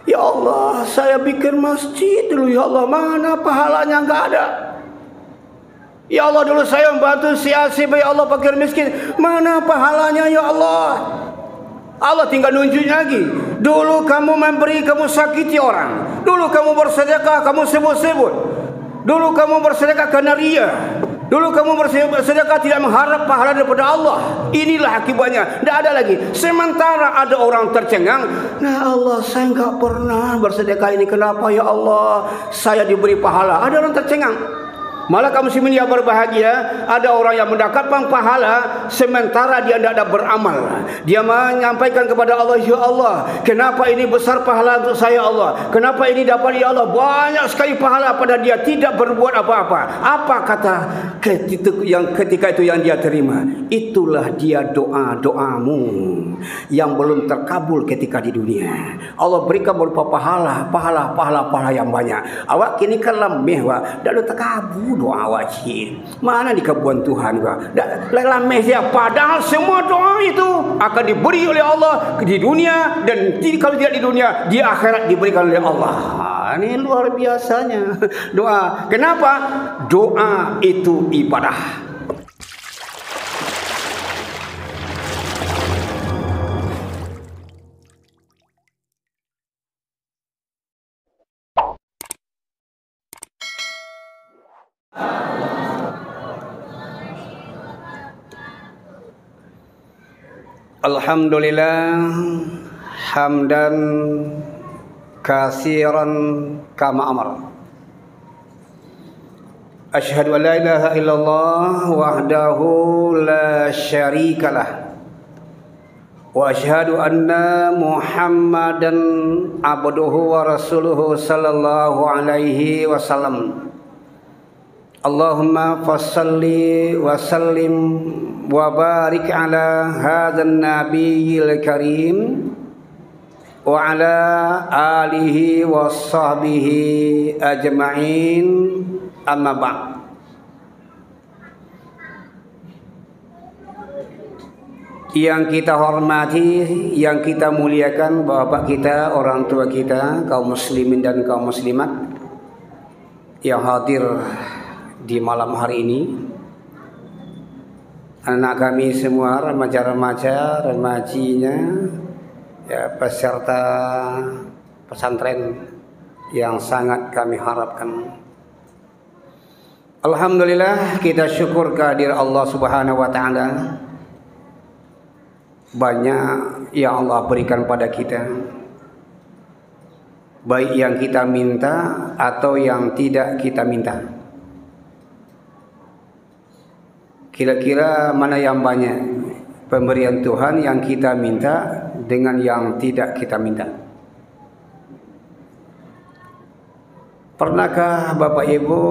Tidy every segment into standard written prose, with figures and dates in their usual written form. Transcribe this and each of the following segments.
Ya Allah, saya bikin masjid dulu ya Allah, mana pahalanya? Enggak ada. Ya Allah, dulu saya membantu si Asib, ya Allah, fakir miskin, mana pahalanya ya Allah? Allah tinggal nunjuk lagi. Dulu kamu memberi, kamu sakiti orang. Dulu kamu bersedekah, kamu sebut-sebut. Dulu kamu bersedekah karena ria. Dulu kamu bersedekah tidak mengharap pahala daripada Allah. Inilah akibatnya. Tidak ada lagi. Sementara ada orang tercengang. Nah Allah, saya enggak pernah bersedekah ini. Kenapa ya Allah saya diberi pahala? Ada orang tercengang. Malah kaum muslimin yang berbahagia, ada orang yang mendapatkan pahala sementara dia tidak ada beramal. Dia menyampaikan kepada Allah, ya Allah, kenapa ini besar pahala untuk saya Allah? Kenapa ini dapat ya Allah banyak sekali pahala pada dia tidak berbuat apa-apa? Apa kata ketika itu yang dia terima? Itulah dia doa-doamu yang belum terkabul ketika di dunia. Allah berikan berupa pahala yang banyak. Awak kini kan lemeh wa, dak ada terkabul doa wajib. Mana dikabulkan Tuhan wa? Dak lemeh dia, padahal semua doa itu akan diberi oleh Allah di dunia, dan kalau tidak di dunia, di akhirat diberikan oleh Allah. Ini luar biasanya doa. Kenapa? Doa itu ibadah. Alhamdulillah hamdan katsiran kama amar. Asyhadu an la ilaha illallah wahdahu la syarikalah, wa asyhadu anna Muhammadan abduhu wa rasuluhu sallallahu alaihi wasallam. Allahumma fassalli wa sallim wa barik ala hadzal nabiyil karim wa ala alihi wa sahbihi ajma'in, amma ba'd. Yang kita hormati, yang kita muliakan, bapak kita, orang tua kita, kaum muslimin dan kaum muslimat yang hadir di malam hari ini, anak kami semua, remaja-remaja, remajinya, ya, peserta pesantren yang sangat kami harapkan. Alhamdulillah, kita syukur kehadiran Allah Subhanahu wa taala. Banyak yang Allah berikan pada kita, baik yang kita minta atau yang tidak kita minta. Kira-kira mana yang banyak pemberian Tuhan yang kita minta dengan yang tidak kita minta? Pernahkah Bapak Ibu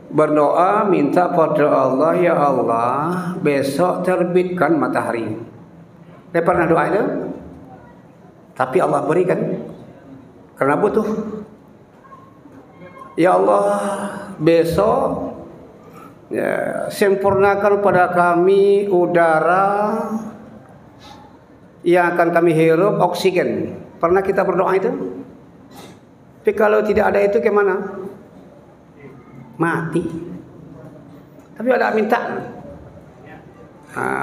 berdoa minta pada Allah, ya Allah besok terbitkan matahari? Saya pernah doa itu? Tapi Allah berikan karena butuh. Ya Allah besok, ya, sempurnakan pada kami udara yang akan kami hirup, oksigen. Pernah kita berdoa itu? Tapi kalau tidak ada itu gimana? Mati. Tapi ada minta.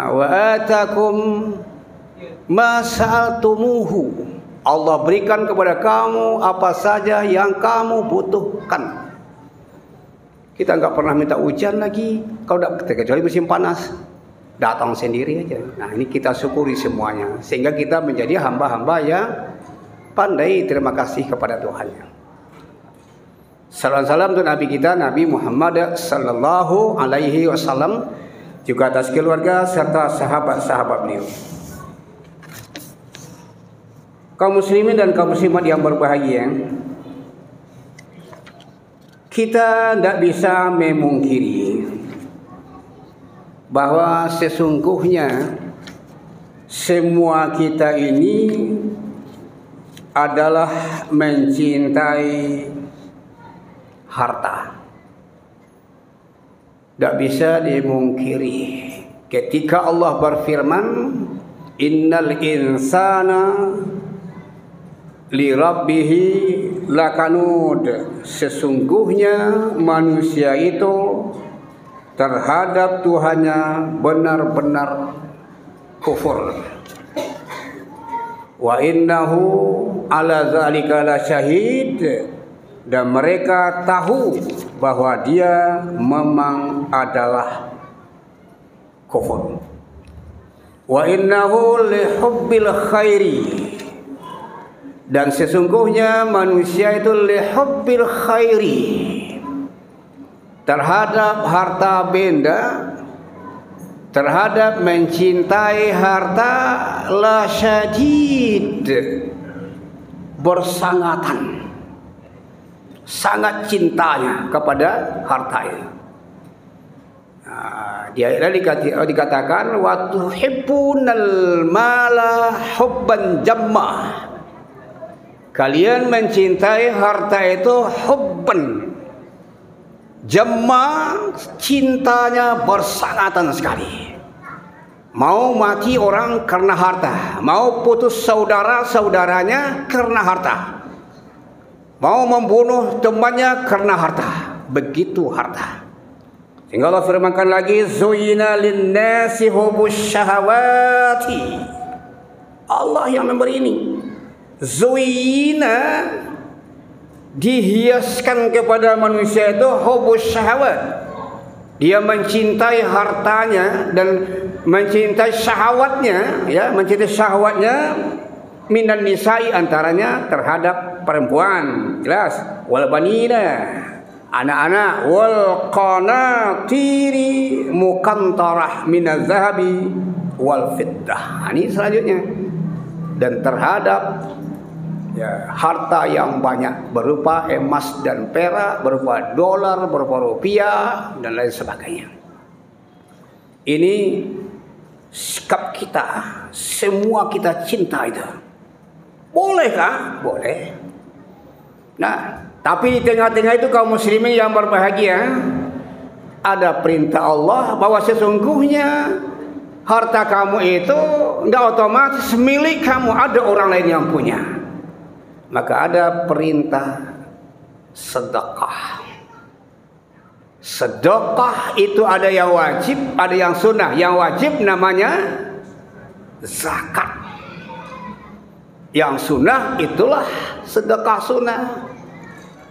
Wa atakum ma sa'altumuhu. Allah berikan kepada kamu apa saja yang kamu butuhkan. Kita enggak pernah minta hujan lagi, kalau tidak, kecuali musim panas datang sendiri aja. Nah, ini kita syukuri semuanya sehingga kita menjadi hamba-hamba yang pandai terima kasih kepada Tuhan. Salam untuk Nabi kita, Nabi Muhammad sallallahu alaihi wasallam, juga atas keluarga serta sahabat-sahabat beliau. Kaum muslimin dan kaum muslimat yang berbahagia, kita tidak bisa memungkiri bahwa sesungguhnya semua kita ini adalah mencintai harta. Tidak bisa dimungkiri ketika Allah berfirman, innal insana li rabbihi lakanud, sesungguhnya manusia itu terhadap Tuhannya benar-benar kufur. Wa innahu ala zalika la syahid, dan mereka tahu bahwa dia memang adalah kufur. Wa innahu li hubbil khairi, dan sesungguhnya manusia itu li hubbil khairi, terhadap harta benda, terhadap mencintai harta, la syadid, bersangatan, sangat cintanya kepada harta itu. Dia dikatakan wa tuhibbunal mala hubban jamma, kalian mencintai harta itu hubban jamma, cintanya bersangatan sekali. Mau mati orang karena harta, mau putus saudara-saudaranya karena harta, mau membunuh temannya karena harta. Begitu harta. Sehingga Allah firmankan lagi, zuyina linnasi hubus syahawati. Allah yang memberi ini. Zuyina, dihiaskan kepada manusia itu hubus syahwat. Dia mencintai hartanya dan mencintai syahwatnya, ya, mencintai syahwatnya minan nisa'i, antaranya terhadap perempuan, jelas, wal banina, anak-anak, wal qanatiri muqantarah minaz zahabi wal fiddah. Ini selanjutnya. Dan terhadap harta yang banyak berupa emas dan perak, berupa dolar, berupa rupiah dan lain sebagainya. Ini sikap kita, semua kita cinta itu. Bolehkah? Boleh. Nah, tapi di tengah-tengah itu kaum muslimin yang berbahagia, ada perintah Allah bahwa sesungguhnya harta kamu itu tidak otomatis milik kamu, ada orang lain yang punya. Maka ada perintah sedekah. Sedekah itu ada yang wajib, ada yang sunnah. Yang wajib namanya zakat. Yang sunnah itulah sedekah sunnah.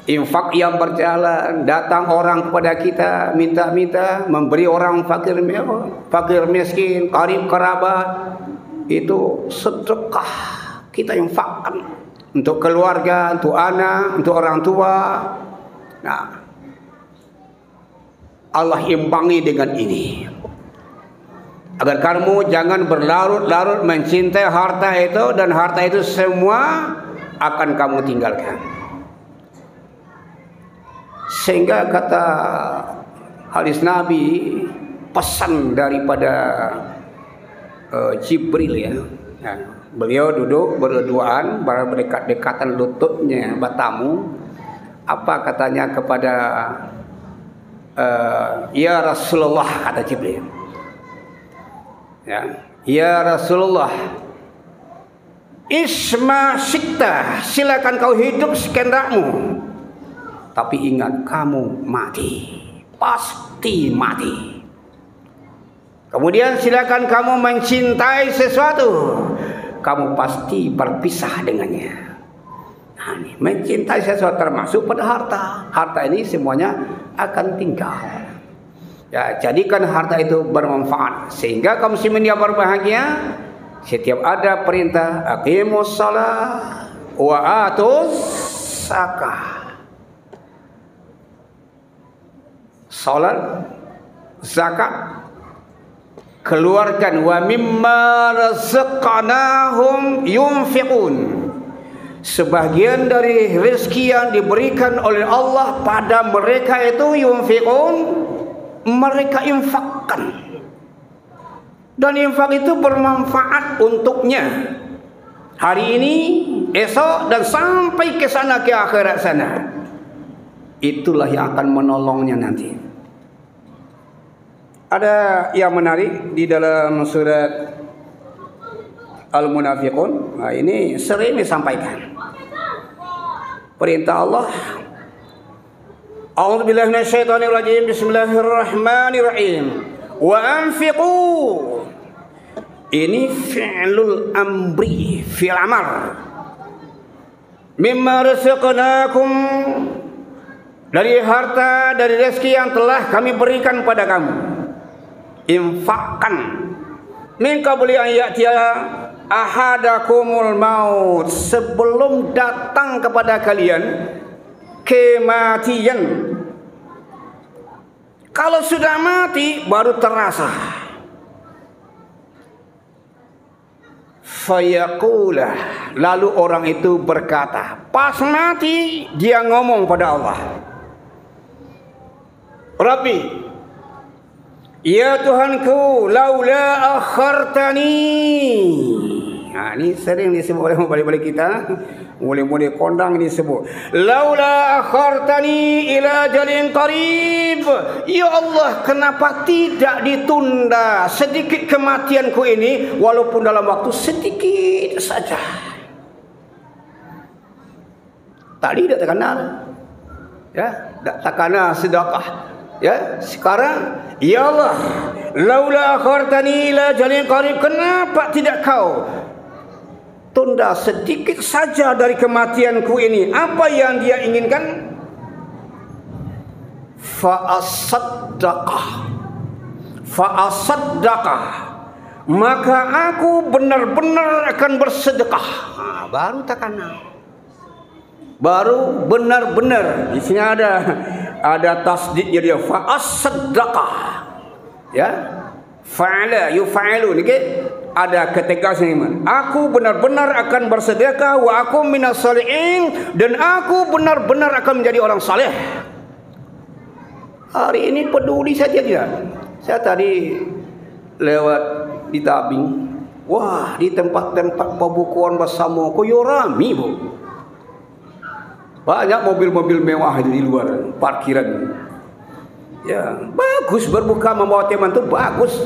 Infak yang berjalan, datang orang kepada kita minta-minta, memberi orang fakir miskin, karib kerabat, itu sedekah kita infakkan untuk keluarga, untuk anak, untuk orang tua. Nah, Allah imbangi dengan ini agar kamu jangan berlarut-larut mencintai harta itu, dan harta itu semua akan kamu tinggalkan. Sehingga kata hadis Nabi, pesan daripada Jibril, ya. Nah, beliau duduk berduaan, berdekat-dekatan lututnya bertamu. Apa katanya kepada ya Rasulullah, kata Jibril. Ya Rasulullah, isma syikta, silakan kau hidup sekehendakmu. Tapi ingat, kamu mati, pasti mati. Kemudian silakan kamu mencintai sesuatu, kamu pasti berpisah dengannya. Nah, ini, mencintai sesuatu termasuk pada harta. Harta ini semuanya akan tinggal. Ya, jadikan harta itu bermanfaat, sehingga kaum muslimin yang berbahagia, setiap ada perintah aqimus shalah wa atuz zakah. Salat, zakat, keluarkan, wa mimma razaqnahum yunfiqun. Sebagian dari rezeki yang diberikan oleh Allah pada mereka itu yunfiqun, mereka infakkan. Dan infak itu bermanfaat untuknya hari ini, esok, dan sampai ke sana, ke akhirat sana. Itulah yang akan menolongnya nanti. Ada yang menarik di dalam surat Al-Munafiqun. Nah, ini sering disampaikan. perintah Allah. A'udzubillahi minasyaitonirrajim. Bismillahirrahmanirrahim. Wa anfiqu. Ini fi'lul amri, fi'l amar. Mimma razaqnakum, dari harta, dari rezeki yang telah kami berikan pada kamu. Infakkan. Min qabli an ya'tiya ahadakumul maut, sebelum datang kepada kalian kematian. Kalau sudah mati baru terasa. Fayaqulah, lalu orang itu berkata, pas mati dia ngomong pada Allah, Rabbi, ya Tuhanku, laula akhartani. Nah, ini sering disebut oleh balik-balik kita, mulai-mulai kondang disebut. Laula akhartani ila jalin qarib. Ya Allah, kenapa tidak ditunda sedikit kematianku ini, walaupun dalam waktu sedikit saja. Tadi tidak terkenal, ya, tidak terkenal sedekah. Ya, sekarang ya Allah, laula akhartani ila jalin qarib, kenapa tidak kau tunda sedikit saja dari kematianku ini? Apa yang dia inginkan? Fa'asaddaqah, maka aku benar-benar akan bersedekah. Nah, baru takana, baru benar-benar. Di sini ada tasdidnya dia, fa'asaddaqah, ya, fa'ala yufa'alu, okay? Ada ketegasan, aku benar-benar akan bersedekah, wa aku minas salihin, dan aku benar-benar akan menjadi orang saleh. Hari ini peduli saja dia. Saya tadi lewat di Tabing, wah, di tempat-tempat pembukuan bersama koyo rami, Bu. Banyak mobil-mobil mewah itu di luar parkiran. Ya, bagus berbuka membawa teman itu bagus.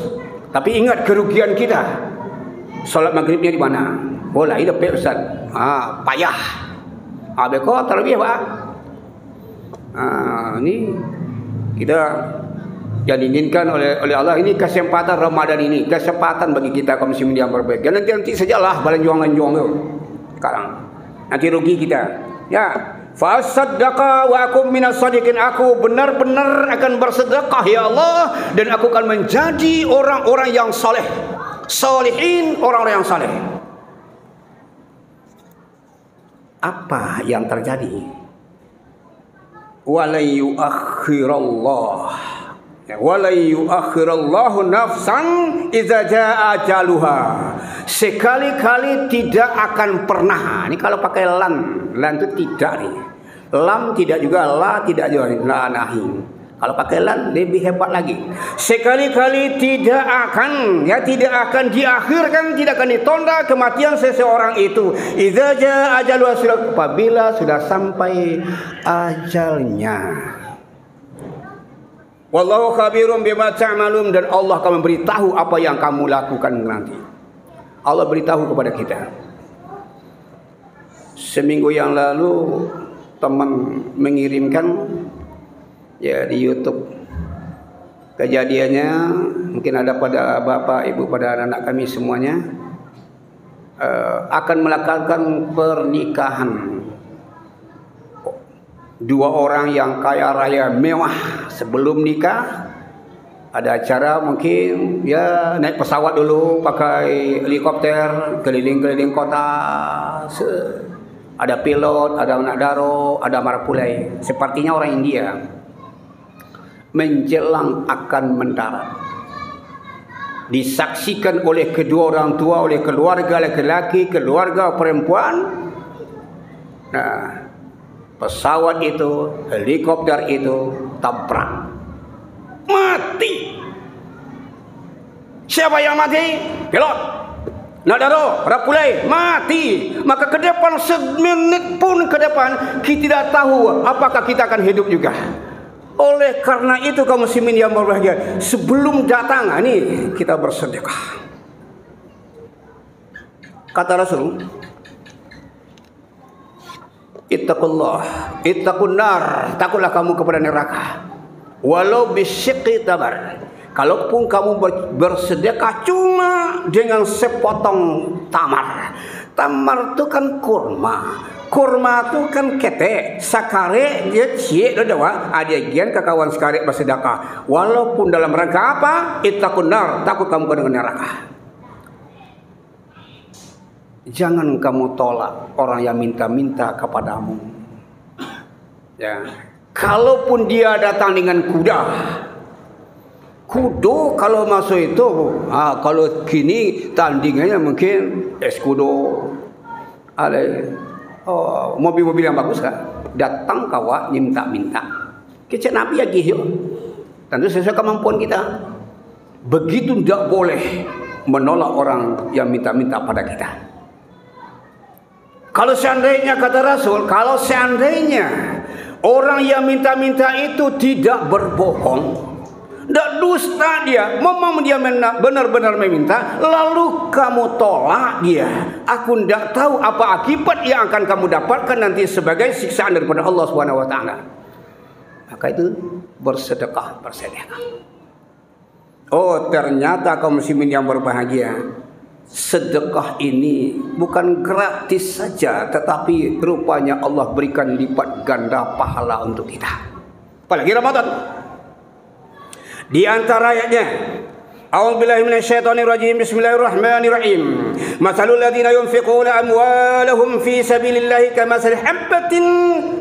Tapi ingat kerugian kita. Salat maghribnya di mana? Bola hidup Ustaz. Payah. Beko terlebih, Pak. Ini kita yang diinginkan oleh Allah, ini kesempatan Ramadan ini, kesempatan bagi kita kaum muslimin yang berbaik. Nanti sajalah balanjuang-lanjuang itu. Sekarang nanti rugi kita. Ya. Fasaddaqa wa akum minas sadiqin, aku benar-benar akan bersedekah ya Allah, dan aku akan menjadi orang-orang yang saleh. Salihin, orang-orang yang saleh. Apa yang terjadi? Wala yuakhirallahu nafsan idza jaa ajaluha. Sekali-kali tidak akan pernah. Ini kalau pakai lan itu tidak nih. Lam tidak juga, la tidak juga, la nahi. Kalau pakai lan lebih hebat lagi. Sekali-kali tidak akan diakhirkan, tidak akan ditunda kematian seseorang itu. Idza jaa ajaluha, apabila sudah sampai ajalnya. Wallahu khabirum bima ta'malun, dan Allah akan memberitahu apa yang kamu lakukan nanti. Allah beritahu kepada kita. Seminggu yang lalu teman mengirimkan ya di YouTube kejadiannya, mungkin ada pada bapak ibu, pada anak-anak kami semuanya, akan melakukan pernikahan dua orang yang kaya raya mewah. Sebelum nikah ada acara, mungkin ya naik pesawat dulu, pakai helikopter keliling-keliling kota. Ada pilot, ada anak daro, ada marapulai, sepertinya orang India. Menjelang akan mendarat, disaksikan oleh kedua orang tua, oleh keluarga laki-laki, keluarga perempuan. Nah, pesawat itu, helikopter itu tabrak, mati. Siapa yang mati? Pilot. Nadaro, rapulai, mati. Maka ke depan, semenit pun ke depan, kita tidak tahu apakah kita akan hidup juga. Oleh karena itu kaum muslimin yang berbahagia, sebelum datang ini kita bersedekah. Kata Rasul, Ittaqullah, ittaqun nar, takutlah kamu kepada neraka. Walau bisyiqqi tamar. Kalaupun kamu bersedekah cuma dengan sepotong tamar. Tamar itu kan kurma. Kurma itu kan ketek. Sakare dia cie doa. Ada gian ke kawan sekare bersedekah. Walaupun dalam rangka apa? Ittaqun nar, takut kamu kepada neraka. Jangan kamu tolak orang yang minta-minta kepadamu. Ya, kalaupun dia datang dengan kuda, kudo kalau masuk itu, kalau kini tandingannya mungkin eskudo, ada mobil-mobil yang bagus kan, datang kawa minta-minta. Kecil Nabi ya gitu, tentu sesuai kemampuan kita. Begitu tidak boleh menolak orang yang minta-minta pada kita. Kalau seandainya kata Rasul, kalau seandainya orang yang minta-minta itu tidak berbohong, tidak dusta dia, memang dia benar-benar meminta, lalu kamu tolak dia, aku tidak tahu apa akibat yang akan kamu dapatkan nanti sebagai siksaan daripada Allah Subhanahu wa taala. Maka itu bersedekah. Oh, ternyata kaum muslimin yang berbahagia, sedekah ini bukan gratis saja, tetapi rupanya Allah berikan lipat ganda pahala untuk kita. Apalagi Ramadan. Di antara ayatnya, A'udzubillahi minasyaitonirrajim. Bismillahirrahmanirrahim. Matsalul ladzina yunfiquna amwalahum fi sabilillahi kamatsali habbatin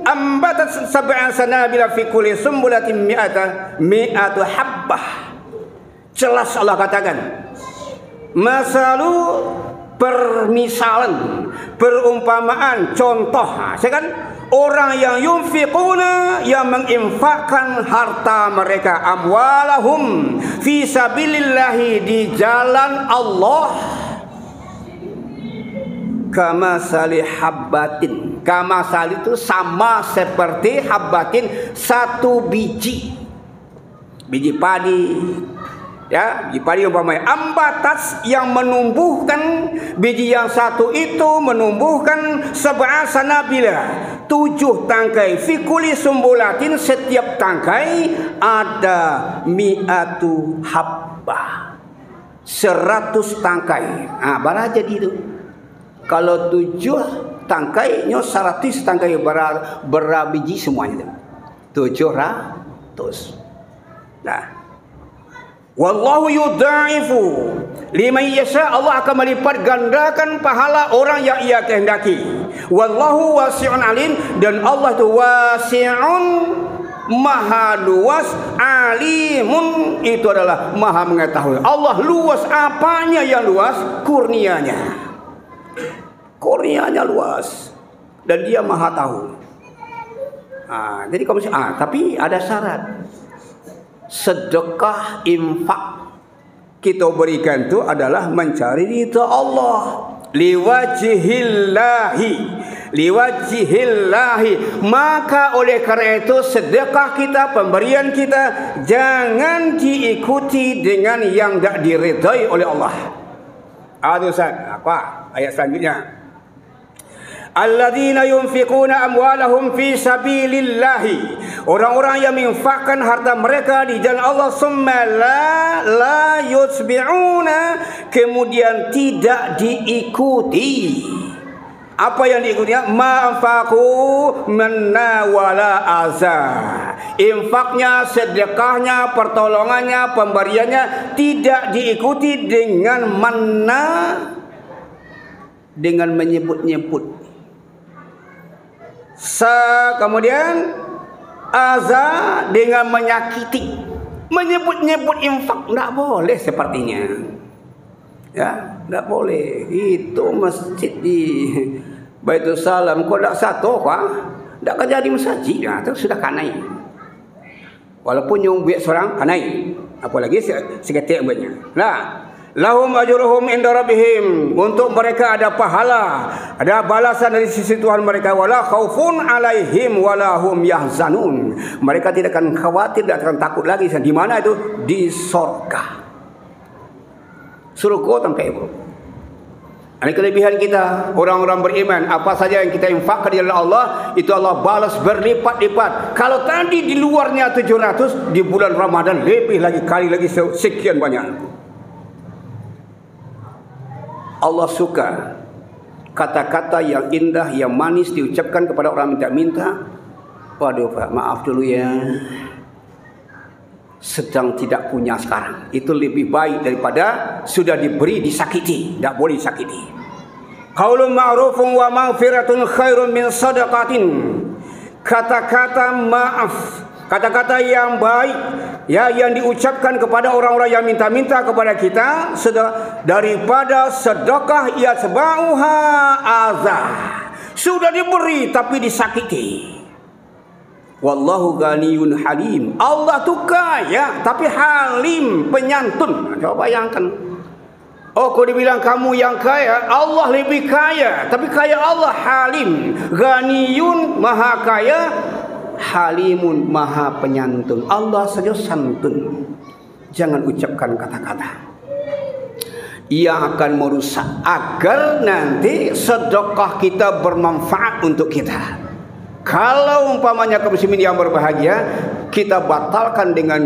ambatat sab'a sanabila fi kulli sumbulatin mi'atu habbah. Jelas Allah katakan, masalu permisalan, perumpamaan, contoh. Saya kan orang yang yunfiquna, yang menginfakkan harta mereka, amwalahum fi sabilillahi, di jalan Allah, kamasali habbatin. Kamasali itu sama seperti habbatin, satu biji padi. Ya, biji padi umpamanya ambatas, yang menumbuhkan biji yang satu itu menumbuhkan sab'a sanabila, 7 tangkai, fi kulli sumbulatin, setiap tangkai ada mi'atu habbah, 100 tangkai. Barang jadi itu. Kalau 7 tangkainya 100 tangkai, berabiji semuanya itu 700. Nah, wallahu yudha'ifu liman yasha, Allah akan melipat gandakan pahala orang yang ia kehendaki. Wallahu wasi'un alim, dan Allah itu wasi'un, maha luas, alimun, itu adalah maha mengetahui. Allah luas, apanya yang luas? Kurnianya luas, dan dia maha tahu. Jadi kamu tapi ada syarat. Sedekah, infak kita berikan itu adalah mencari ridha Allah, liwajihillahi. Maka oleh karena itu sedekah kita, pemberian kita, jangan diikuti dengan yang tidak diridhai oleh Allah. Apa ayat selanjutnya? Alladzina yunfiquna amwalahum fi sabilillahi, orang-orang yang menginfakkan harta mereka di jalan Allah, summa la yutbi'una, kemudian tidak diikuti. Apa yang diikutinya? Ma'anfaqu manna wala azza. Infaknya, sedekahnya, pertolongannya, pemberiannya tidak diikuti dengan manna, dengan menyebut-nyebut. Kemudian aza, dengan menyakiti, menyebut-nyebut infak, tidak boleh sepertinya. Ya, tidak boleh. Itu masjid di Baitul Salam, kok tidak satu kah? Tidak akan jadi masjid, itu sudah kanai. Walaupun yang buat seorang kanai, apalagi seketik buatnya. Lahum ajruhum inda rabbihim, untuk mereka ada pahala, ada balasan dari sisi Tuhan mereka. Wala khaufun alaihim wala hum yahzanun, mereka tidak akan khawatir, tidak akan takut lagi. Di mana itu? Di surga. Surga tangkai itu. Ini kelebihan kita, orang-orang beriman. Apa saja yang kita infakkan di jalan Allah, itu Allah balas berlipat-lipat. Kalau tadi di luarnya 700, di bulan Ramadan lebih lagi, kali lagi sekian banyak. Allah suka kata-kata yang indah, yang manis diucapkan kepada orang minta-minta. Waduh Pak, maaf dulu ya, sedang tidak punya sekarang. Itu lebih baik daripada sudah diberi disakiti. Tak boleh disakiti. Qaulun ma'rufun wa maghfiratun khairun min sadaqatin. Kata-kata maaf, kata-kata yang baik, ya, yang diucapkan kepada orang-orang yang minta-minta kepada kita, daripada sedekah yatba'uha azah. Sudah diberi tapi disakiti. Wallahu ghaniyun halim. Allah tu kaya tapi halim, penyantun. Coba bayangkan. Oh, kalau dibilang kamu yang kaya, Allah lebih kaya. Tapi kaya Allah halim. Ghaniyun maha kaya, halimun maha penyantun. Allah saja santun. Jangan ucapkan kata-kata yang akan merusak, agar nanti sedekah kita bermanfaat untuk kita. Kalau umpamanya kaum muslimin yang berbahagia, kita batalkan dengan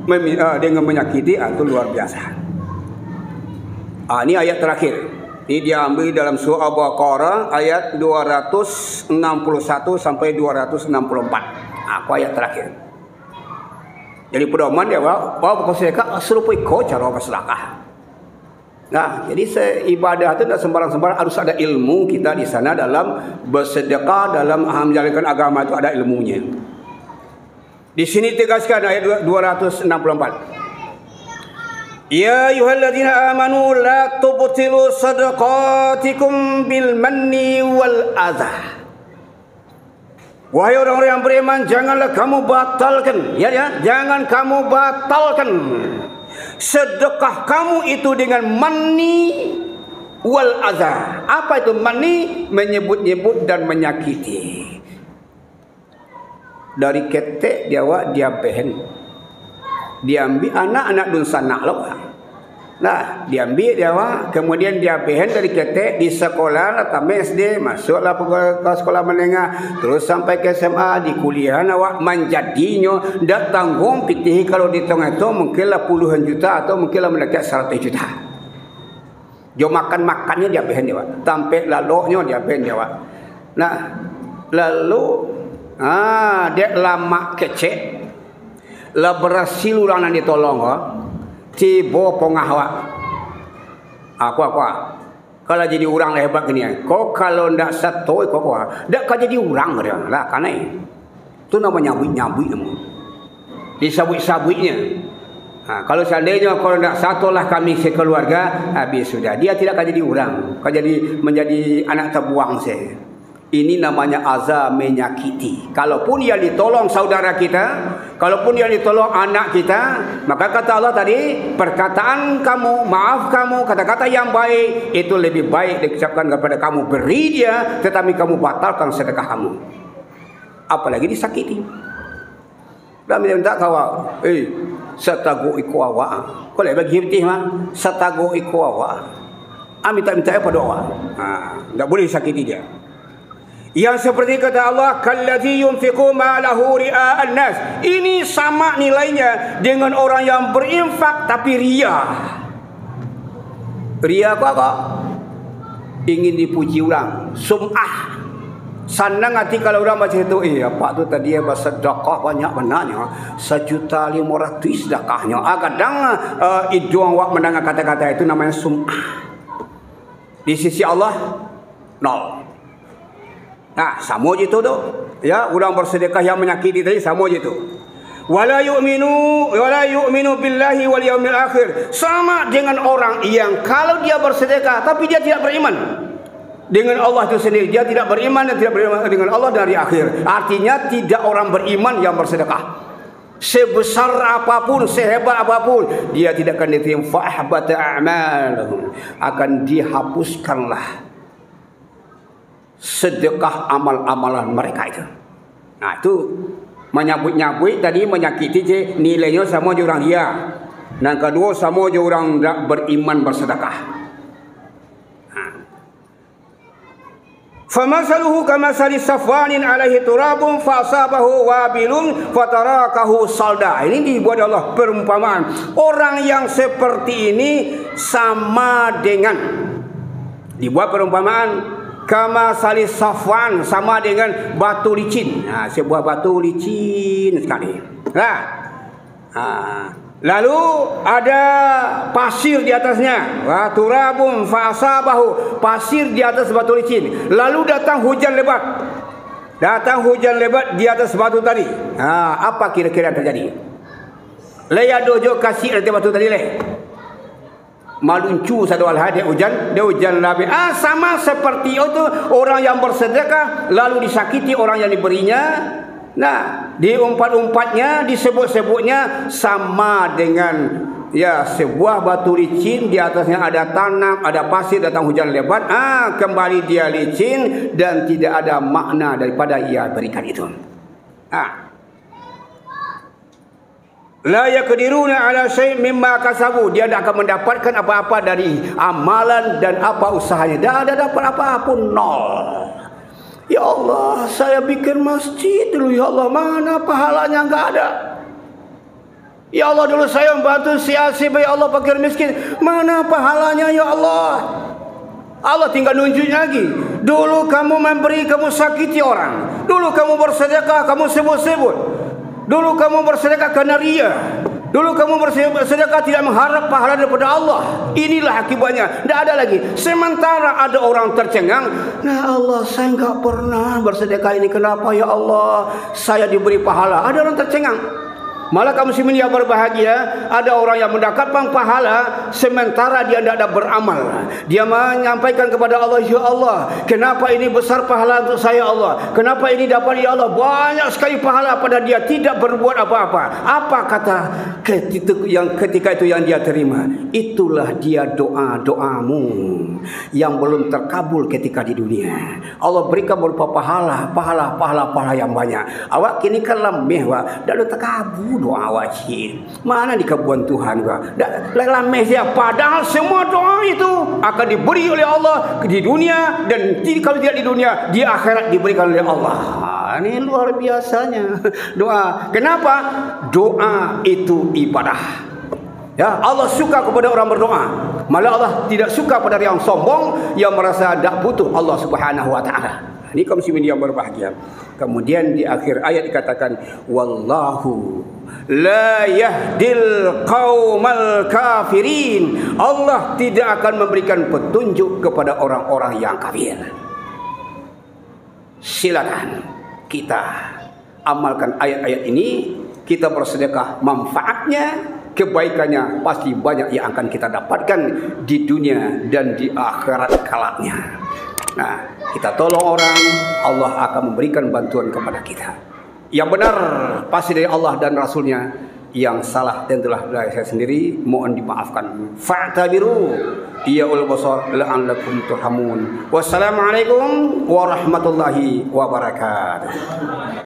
menyakiti, itu luar biasa. Ini ayat terakhir. Ini diambil dalam surah Al-Baqarah ayat 261 sampai 264. Aku ayat terakhir. Jadi pedoman dia bawa bersedekah serupa ikut cara bersedekah. Nah, jadi ibadah itu tidak sembarang-sembarang, harus ada ilmu kita di sana dalam bersedekah, dalam menjalankan agama itu ada ilmunya. Di sini tegaskan ayat 264. Ya ayyuhalladzina amanu la tubtilu sadaqatikum bil manni wal adha. Wahai orang-orang yang beriman, janganlah kamu batalkan, jangan kamu batalkan sedekah kamu itu dengan manni wal adha. Apa itu manni? Menyebut-nyebut dan menyakiti. Dari ketek dia behen. Diambil anak-anak dun sanak lo. Nah, diambil dia kemudian dia behen dari ketek di sekolah atau SD, masuklah ke sekolah menengah, terus sampai ke SMA, di kuliah awak menjadinya dak tanggung pitih kalau dihitung-hitung mungkinlah puluhan juta atau mungkinlah mendekat 100 juta. Jo makan-makannya dia behen dia, sampai laloknya dia behen dia. Nah, lalu dia lama kecek la berhasil orang yang ditolong tiba pongah wak. Aku kalau jadi orang hebat gini, kau kalau ndak satu kau ndak kau jadi orang dia lah, karena itu namanya nyabui disabui-sabuinya. Kalau seandainya kalau ndak satu lah kami sekeluarga, habis sudah, dia tidak akan jadi orang, kau jadi menjadi anak terbuang saya. Ini namanya azab, menyakiti. Kalaupun yang ditolong saudara kita, kalaupun yang ditolong anak kita, maka kata Allah tadi, perkataan kamu, maaf kamu, kata-kata yang baik itu lebih baik diucapkan kepada kamu. Beri dia, tetapi kamu batalkan sedekah kamu. Apalagi disakiti. Dan minta kawal, setagu iku awak. Kau lebih bagi hitih mah, setagu iku awak. Minta-minta pada awak. Tak boleh sakiti dia. Yang seperti kata Allah, kalladzi yunfiqu ma'alahu ria'an nas. Ini sama nilainya dengan orang yang berinfak tapi ria. Ria apa? Ingin dipuji orang, sum'ah. Senang hati kalau orang baca itu, apa tu tadi bersedekah banyak benarnya, 1.500.000 sedekahnya. Kadang iduang wak mendengar kata-kata itu namanya sum'ah. Di sisi Allah nol. Nah, sama je tu. Ya, orang bersedekah yang menyakiti tadi sama je tu. Wala yu'minu billahi wal yaumil akhir. Sama dengan orang yang kalau dia bersedekah tapi dia tidak beriman dengan Allah itu sendiri. Dia tidak beriman dan tidak beriman dengan Allah dari akhir. Artinya tidak orang beriman yang bersedekah. Sebesar apapun, sehebat apapun, dia tidak akan diterima. Fa'ahbata a'malahum. Akan dihapuskanlah sedekah amal-amalan mereka itu. Nah, itu menyabut-nyabut tadi, menyakiti je, nilainya sama je orang ria. Dan kedua sama je orang tak beriman bersedekah. Famasaluhu kamasali safwanin alaihi turabun fasabahu wabilun fatarakahu salda. Ini dibuat Allah perumpamaan. Orang yang seperti ini sama dengan, dibuat perumpamaan kamasali safwan, sama dengan batu licin. Nah, sebuah batu licin sekali. Lalu ada pasir di atasnya, wa turabun fasabahu, pasir di atas batu licin. Lalu datang hujan lebat. Datang hujan lebat di atas batu tadi. Apa kira-kira yang terjadi? Leya dojo kasih di batu tadi le. Maluncu satu hal dia hujan lebih. Sama seperti itu orang yang bersedekah lalu disakiti orang yang diberinya. Nah, diumpat-umpatnya, disebut-sebutnya sama dengan sebuah batu licin, di atasnya ada tanah, ada pasir, datang hujan lebat, kembali dia licin dan tidak ada makna daripada ia berikan itu. La yaqdiruna ala syai' mimma kasabu, dia tidak akan mendapatkan apa-apa dari amalan dan apa usahanya. Tidak ada dapat apa-apa, nol. Ya Allah, saya bikin masjid dulu, ya Allah, mana pahalanya? Enggak ada. Ya Allah, dulu saya membantu si Asib, ya Allah, fakir miskin, mana pahalanya ya Allah? Allah tinggal nunjuk lagi. Dulu kamu memberi, kamu sakiti orang. Dulu kamu bersedekah, kamu sebut-sebut. Dulu kamu bersedekah karena ria. Dulu kamu bersedekah tidak mengharap pahala daripada Allah. Inilah akibatnya. Tidak ada lagi. Sementara ada orang tercengang. Nah Allah, saya enggak pernah bersedekah ini. Kenapa ya Allah saya diberi pahala? Ada orang tercengang. Malah kaum muslimin yang berbahagia, ada orang yang mendapatkan pahala sementara dia tidak ada beramal. Dia menyampaikan kepada Allah, ya Allah, kenapa ini besar pahala untuk saya Allah? Kenapa ini dapat ya Allah? Banyak sekali pahala pada dia tidak berbuat apa-apa. Apa kata ketika itu yang dia terima? Itulah dia doa-doamu yang belum terkabul ketika di dunia. Allah berikan berupa pahala yang banyak. Awak kini kan lemeh wa, dak terkabul doa wajib. Mana dikabulkan Tuhan gua? Lemeh dia, padahal semua doa itu akan diberi oleh Allah di dunia, dan kalau tidak di dunia, di akhirat diberikan oleh Allah. Ini luar biasanya doa. Kenapa? Doa itu ibadah. Ya, Allah suka kepada orang berdoa. Malah Allah tidak suka pada yang sombong, yang merasa tidak butuh Allah Subhanahu wa taala. Ini kaum muslimin yang berbahagia. Kemudian di akhir ayat dikatakan, wallahu la yahdil qaumal kafirin. Allah tidak akan memberikan petunjuk kepada orang-orang yang kafir. Silakan kita amalkan ayat-ayat ini. Kita bersedekah, manfaatnya, kebaikannya pasti banyak yang akan kita dapatkan di dunia dan di akhirat kelaknya. Nah, kita tolong orang, Allah akan memberikan bantuan kepada kita. Yang benar pasti dari Allah dan Rasulnya. Yang salah tentulah dari saya sendiri, mohon dimaafkan. Fa'tabiru ya ul basar la'allakum turhamun. Wassalamualaikum warahmatullahi wabarakatuh.